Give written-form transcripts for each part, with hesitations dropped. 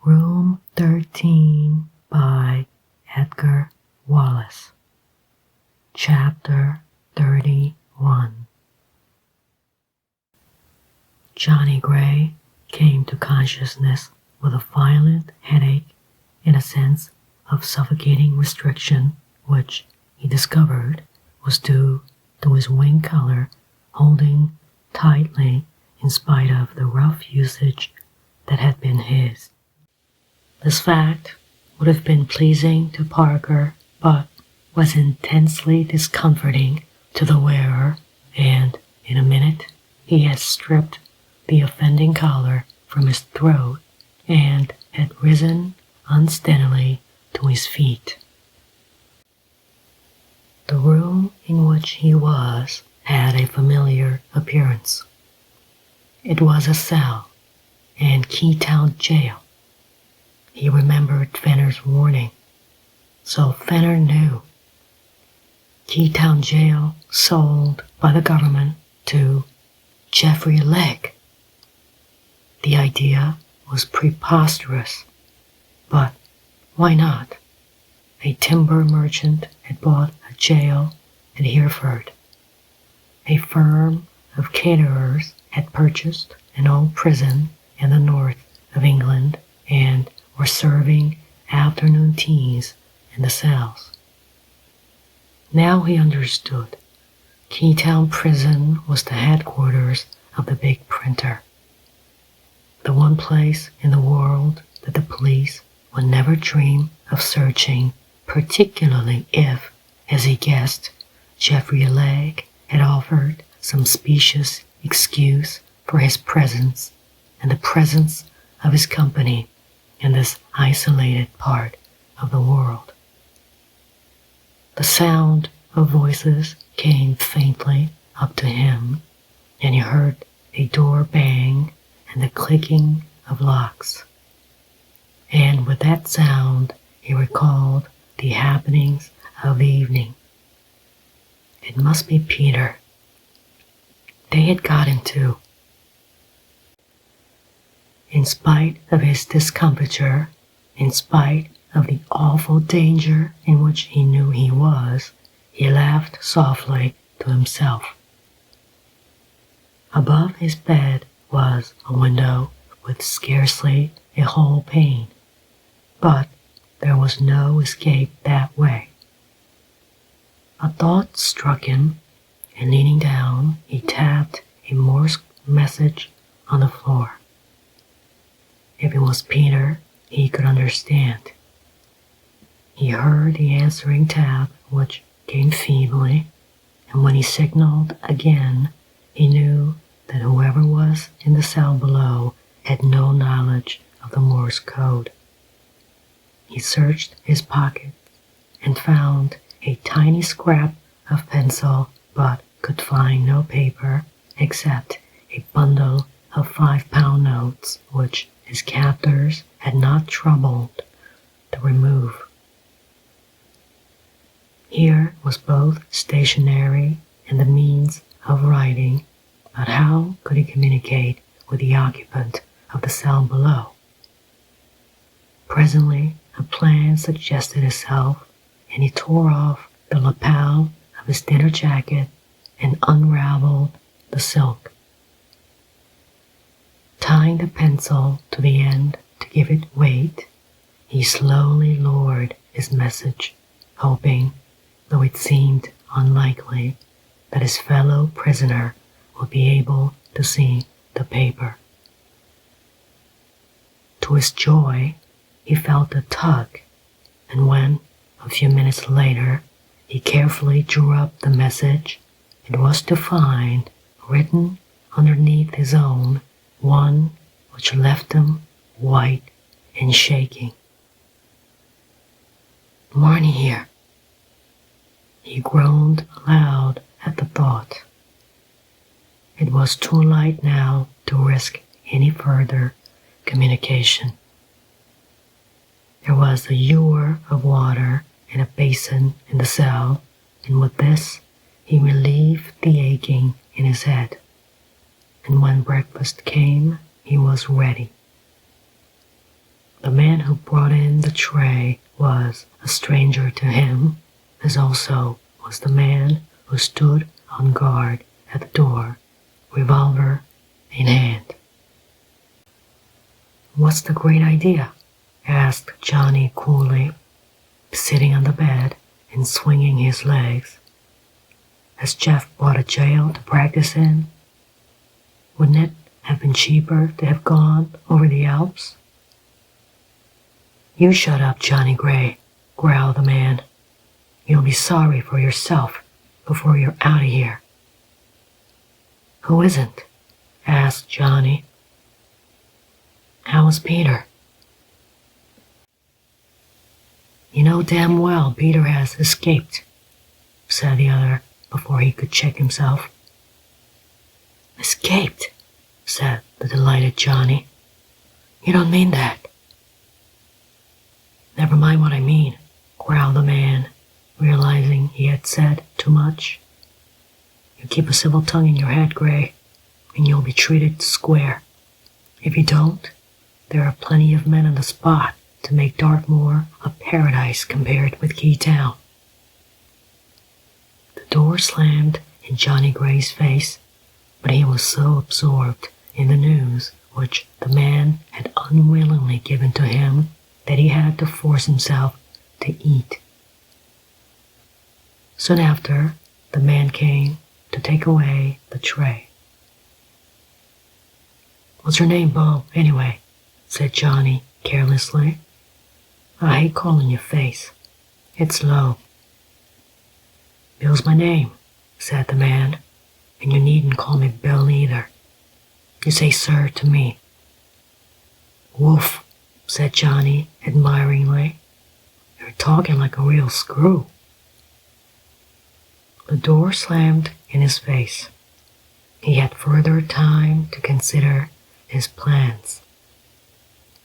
Room 13 by Edgar Wallace. Chapter 31. Johnny Gray came to consciousness with a violent headache and a sense of suffocating restriction, which he discovered was due to his wing collar holding tightly in spite of the rough usage that had been his. This fact would have been pleasing to Parker, but was intensely discomforting to the wearer, and in a minute he had stripped the offending collar from his throat and had risen unsteadily to his feet. The room in which he was had a familiar appearance. It was a cell in Keytown Jail. He remembered Fenner's warning, so Fenner knew. Keytown Jail sold by the government to Jeffrey Legg. The idea was preposterous, but why not? A timber merchant had bought a jail at Hereford. A firm of caterers had purchased an old prison in the north of England and were serving afternoon teas in the cells. Now he understood. Keytown Prison was the headquarters of the big printer. The one place in the world that the police would never dream of searching, particularly if, as he guessed, Jeffrey Legg had offered some specious excuse for his presence and the presence of his company in this isolated part of the world. The sound of voices came faintly up to him, and he heard a door bang and the clicking of locks. And with that sound he recalled the happenings of the evening. It must be Peter. They had got into. In spite of his discomfiture, in spite of the awful danger in which he knew he was, he laughed softly to himself. Above his bed was a window with scarcely a whole pane, but there was no escape that way. A thought struck him, and leaning down, he tapped a Morse message on the floor. If it was Peter, he could understand. He heard the answering tap, which came feebly, and when he signaled again, he knew that whoever was in the cell below had no knowledge of the Morse code. He searched his pocket and found a tiny scrap of pencil, but could find no paper except a bundle of 5-pound notes, which his captors had not troubled to remove. Here was both stationery and the means of writing, but how could he communicate with the occupant of the cell below? Presently a plan suggested itself, and he tore off the lapel of his dinner jacket and unraveled the silk. Tying the pencil to the end to give it weight, he slowly lowered his message, hoping, though it seemed unlikely, that his fellow prisoner would be able to see the paper. To his joy, he felt a tug, and when, a few minutes later, he carefully drew up the message, it was to find, written underneath his own, one which left him white and shaking. "Marnie here." He groaned aloud at the thought. It was too late now to risk any further communication. There was a ewer of water in a basin in the cell, and with this he relieved the aching in his head. And when breakfast came, he was ready. The brought in the tray was a stranger to him, as also was the man who stood on guard at the door, revolver in hand. "What's the great idea?" asked Johnny coolly, sitting on the bed and swinging his legs. "Has Jeff bought a jail to practice in? Wouldn't it have been cheaper to have gone over the Alps?" "You shut up, Johnny Gray," growled the man. "You'll be sorry for yourself before you're out of here." "Who isn't?" asked Johnny. "How is Peter?" "You know damn well Peter has escaped," said the other before he could check himself. "Escaped?" said the delighted Johnny. "You don't mean that?" "Never mind what I mean," growled the man, realizing he had said too much. "You keep a civil tongue in your head, Gray, and you'll be treated square. If you don't, there are plenty of men on the spot to make Dartmoor a paradise compared with Keytown." The door slammed in Johnny Gray's face, but he was so absorbed in the news which the man had unwillingly given to him that he had to force himself to eat. Soon after, the man came to take away the tray. "What's your name, Bo, anyway?" said Johnny carelessly. "I hate calling you Face. It's low." "Bill's my name," said the man, "and you needn't call me Bill either. You say sir to me." "Woof," said Johnny admiringly. "You're talking like a real screw." The door slammed in his face. He had further time to consider his plans.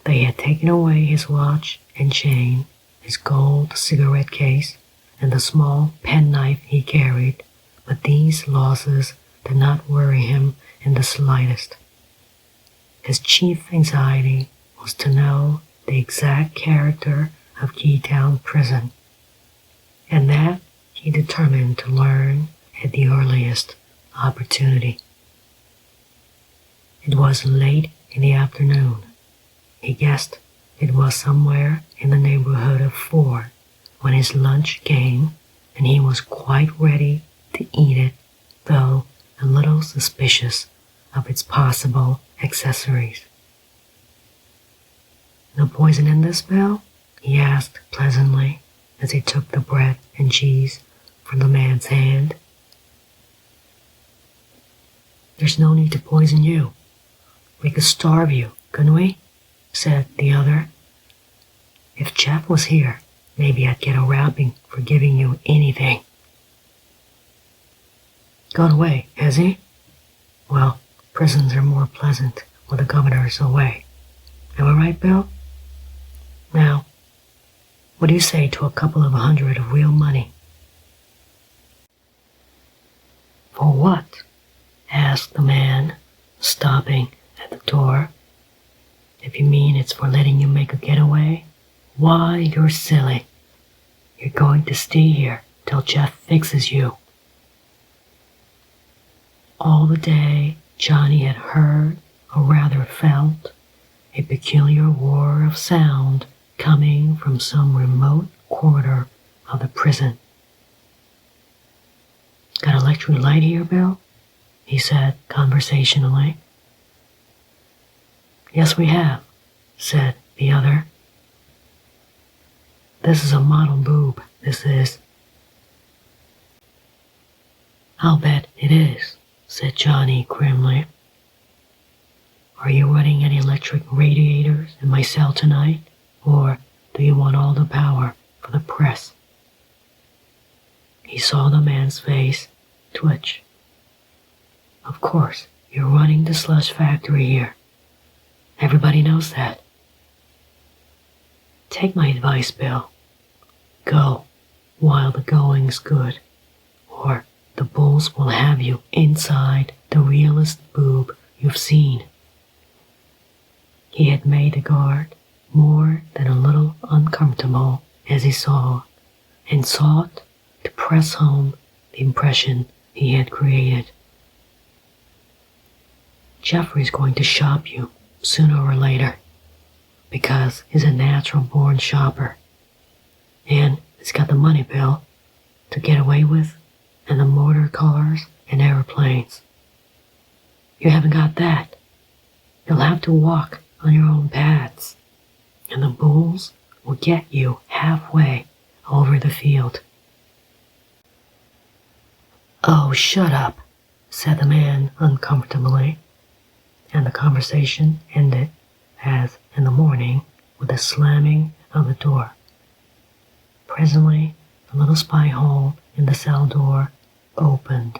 They had taken away his watch and chain, his gold cigarette case, and the small penknife he carried, but these losses did not worry him in the slightest. His chief anxiety was to know the exact character of Keytown Prison, and that he determined to learn at the earliest opportunity. It was late in the afternoon. He guessed it was somewhere in the neighborhood of 4 when his lunch came, and he was quite ready to eat it, though a little suspicious of its possible accessories. "No poison in this, Bill?" he asked pleasantly as he took the bread and cheese from the man's hand. "There's no need to poison you. We could starve you, couldn't we?" said the other. "If Jeff was here, maybe I'd get a rapping for giving you anything." "Gone away, has he? Well, prisons are more pleasant when the governor's away. Am I right, Bill? Now, what do you say to a couple of $100 of real money?" "For what?" asked the man, stopping at the door. "If you mean it's for letting you make a getaway, why, you're silly. You're going to stay here till Jeff fixes you." All the day, Johnny had heard, or rather felt, a peculiar roar of sound coming from some remote quarter of the prison. "Got electric light here, Bill?" he said conversationally. "Yes, we have," said the other. "This is a model boob, this is." "I'll bet it is," said Johnny grimly. "Are you running any electric radiators in my cell tonight, or do you want all the power for the press?" He saw the man's face twitch. "Of course, you're running the slush factory here. Everybody knows that. Take my advice, Bill. Go while the going's good, or the bulls will have you inside the realest boob you've seen." He had made the guard more than a little uncomfortable as he saw and sought to press home the impression he had created. Jeffrey's going to shop you sooner or later because he's a natural-born shopper, and he's got the money, Bill, to get away with, and the motor cars and airplanes. You haven't got that. You'll have to walk on your own paths, and the bulls will get you halfway over the field. Oh, shut up, said the man uncomfortably, and the conversation ended, as in the morning, with the slamming of the door. Presently, the little spy hole in the cell door opened.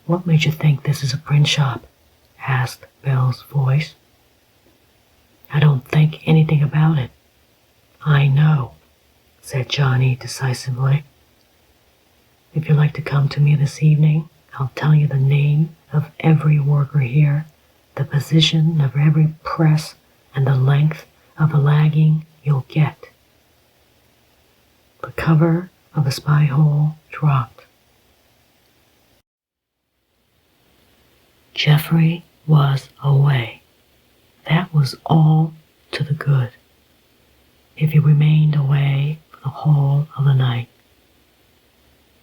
What made you think this is a print shop? Asked Bill's voice. I don't think anything about it. I know, said Johnny decisively. If you'd like to come to me this evening, I'll tell you the name of every worker here, the position of every press, and the length of the lagging you'll get. The cover of the spy hole dropped. Jeffrey was away. That was all to the good. If he remained away for the whole of the night,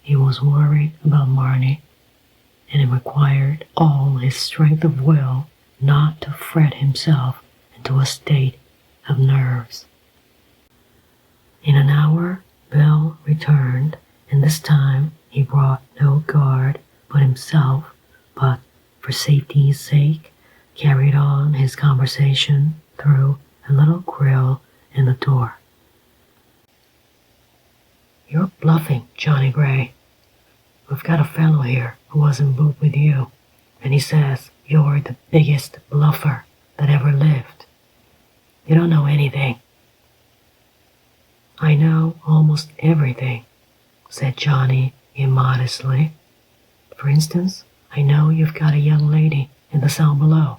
he was worried about Marnie, and it required all his strength of will not to fret himself into a state of nerves. In an hour, Bill returned, and this time he brought no guard but himself, but for safety's sake, carried on his conversation through a little grill in the door. You're bluffing, Johnny Gray. We've got a fellow here who was in boot with you, and he says you're the biggest bluffer that ever lived. You don't know anything. I know almost everything, said Johnny immodestly. For instance, I know you've got a young lady in the cell below.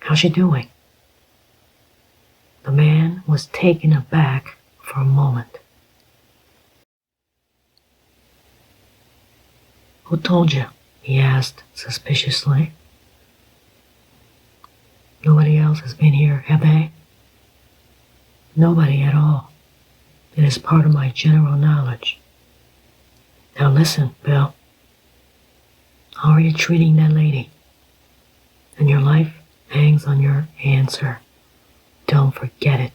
How's she doing? The man was taken aback for a moment. Who told you? He asked suspiciously. Nobody else has been here, have they? Nobody at all. It is part of my general knowledge. Now listen, Bill. How are you treating that lady? And your life hangs on your answer. Don't forget it.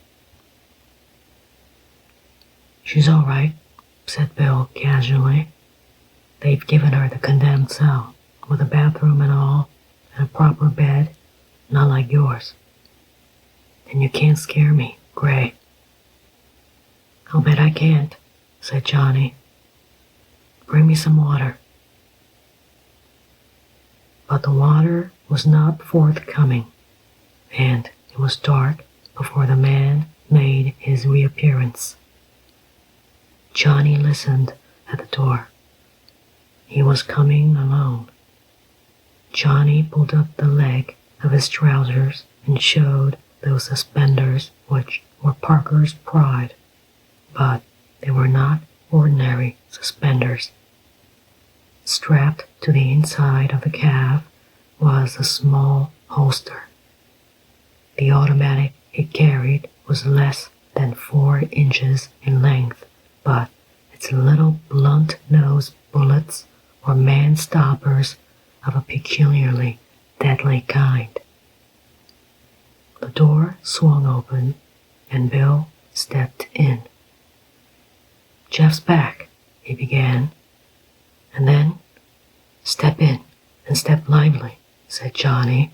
She's all right, said Bill casually. They've given her the condemned cell, with a bathroom and all, and a proper bed, not like yours. And you can't scare me, Gray. I'll bet I can't, said Johnny. Bring me some water. But the water was not forthcoming, and it was dark before the man made his reappearance. Johnny listened at the door. He was coming alone. Johnny pulled up the leg of his trousers and showed those suspenders which were Parker's pride, but they were not ordinary suspenders. Strapped to the inside of the calf was a small holster. The automatic it carried was less than 4 inches in length, but its little blunt-nosed bullets were man-stoppers of a peculiarly deadly kind. The door swung open, and Bill stepped in. Jeff's back, he began, and then, step in and step lively, said Johnny.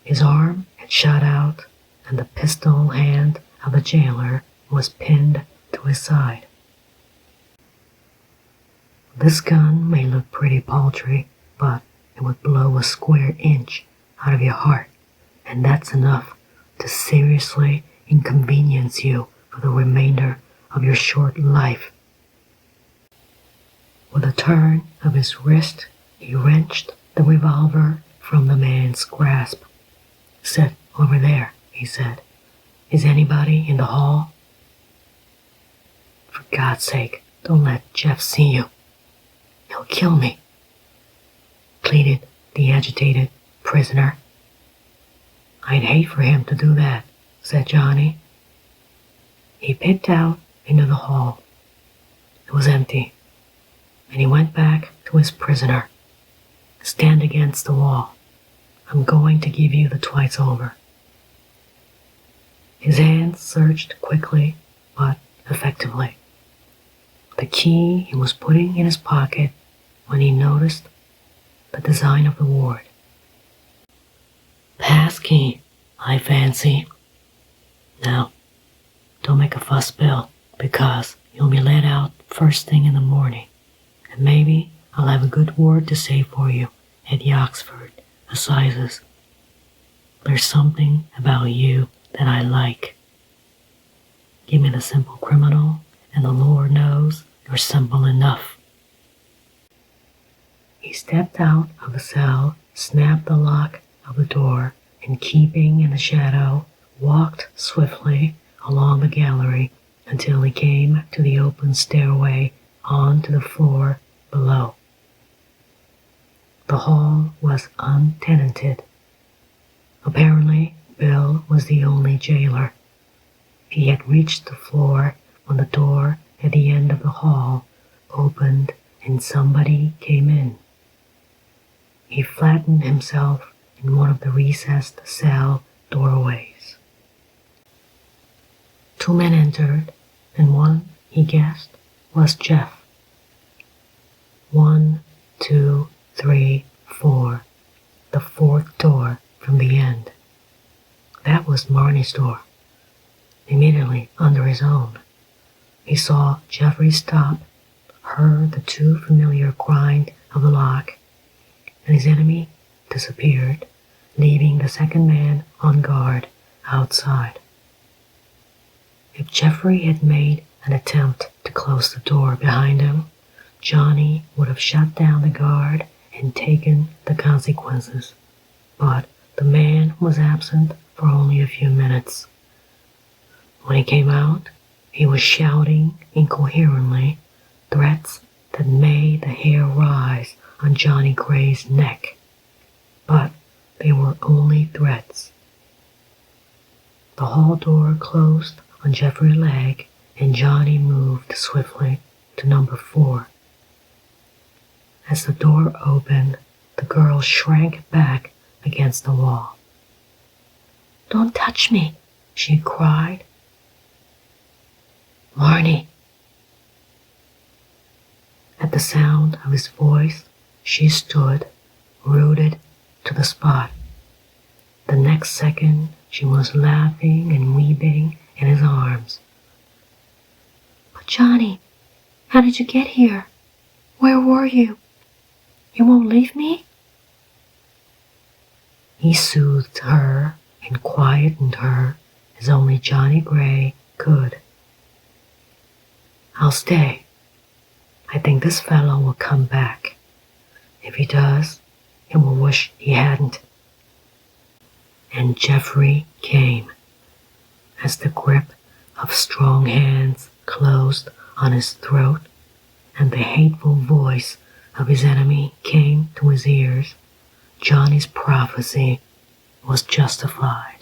His arm had shot out, and the pistol hand of the jailer was pinned to his side. This gun may look pretty paltry, but it would blow a square inch out of your heart, and that's enough to seriously inconvenience you for the remainder of your short life. With a turn of his wrist, he wrenched the revolver from the man's grasp, set "Over there," he said. "Is anybody in the hall?" "For God's sake, don't let Jeff see you. He'll kill me," pleaded the agitated prisoner. "I'd hate for him to do that," said Johnny. He peeked out into the hall. It was empty, and he went back to his prisoner. "Stand against the wall. I'm going to give you the twice over." His hands searched quickly, but effectively. The key he was putting in his pocket when he noticed the design of the ward. "Passkey, I fancy. Now, don't make a fuss, Bill, because you'll be let out first thing in the morning, and maybe I'll have a good word to say for you at the Oxford Assizes. There's something about you that I like. Give me the simple criminal, and the Lord knows you're simple enough." He stepped out of the cell, snapped the lock of the door, and keeping in the shadow, walked swiftly along the gallery until he came to the open stairway onto the floor below. The hall was untenanted. Apparently, Bill was the only jailer. He had reached the floor when the door at the end of the hall opened and somebody came in. He flattened himself in one of the recessed cell doorways. Two men entered, and one, he guessed, was Jeff. 1, 2, 3, 4, the fourth door from the end. That was Marnie's door, immediately under his own. He saw Jeffrey stop, heard the too familiar grind of the lock, and his enemy disappeared, leaving the second man on guard outside. If Jeffrey had made an attempt to close the door behind him, Johnny would have shut down the guard and taken the consequences. But the man was absent for only a few minutes. When he came out, he was shouting incoherently threats that made the hair rise on Johnny Gray's neck. But they were only threats. The hall door closed on Jeffrey's leg, and Johnny moved swiftly to number 4. As the door opened, the girl shrank back against the wall. "Don't touch me," she cried. "Marnie." At the sound of his voice, she stood, rooted to the spot. The next second, she was laughing and weeping in his arms. "But Johnny, how did you get here? Where were you? You won't leave me?" He soothed her and quietened her as only Johnny Gray could. "I'll stay. I think this fellow will come back. If he does, he will wish he hadn't." And Jeffrey came, as the grip of strong hands closed on his throat and the hateful voice of his enemy came to his ears. Johnny's prophecy was justified.